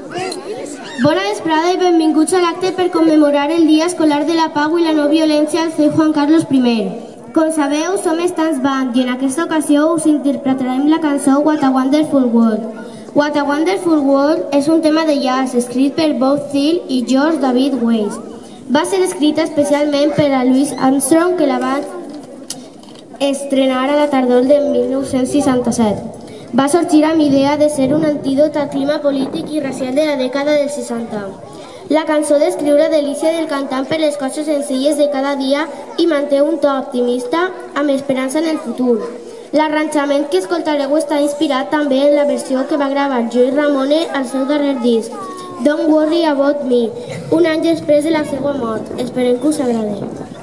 Bona vesprada i benvinguts a l'acte per commemorar el Dia Escolar de la Pau i la No Violència al rei Juan Carlos I. Com sabeu, som Stans Band i en aquesta ocasió us interpretarem la cançó What a Wonderful World. What a Wonderful World és un tema de jazz escrit per Bob Thiele i George David Weiss. Va ser escrita especialment per a Louis Armstrong, que la va estrenar a la tardor de 1967. Va sorgir amb idea de ser un antídot al clima polític i racial de la dècada dels 60. La cançó descriu la delícia del cantant per les coses senzilles de cada dia i manté un to optimista amb esperança en el futur. L'arranjament que escoltareu està inspirat també en la versió que va gravar Joey Ramone al seu darrer disc, Don't Worry About Me, un any després de la seva mort. Esperem que us agradi.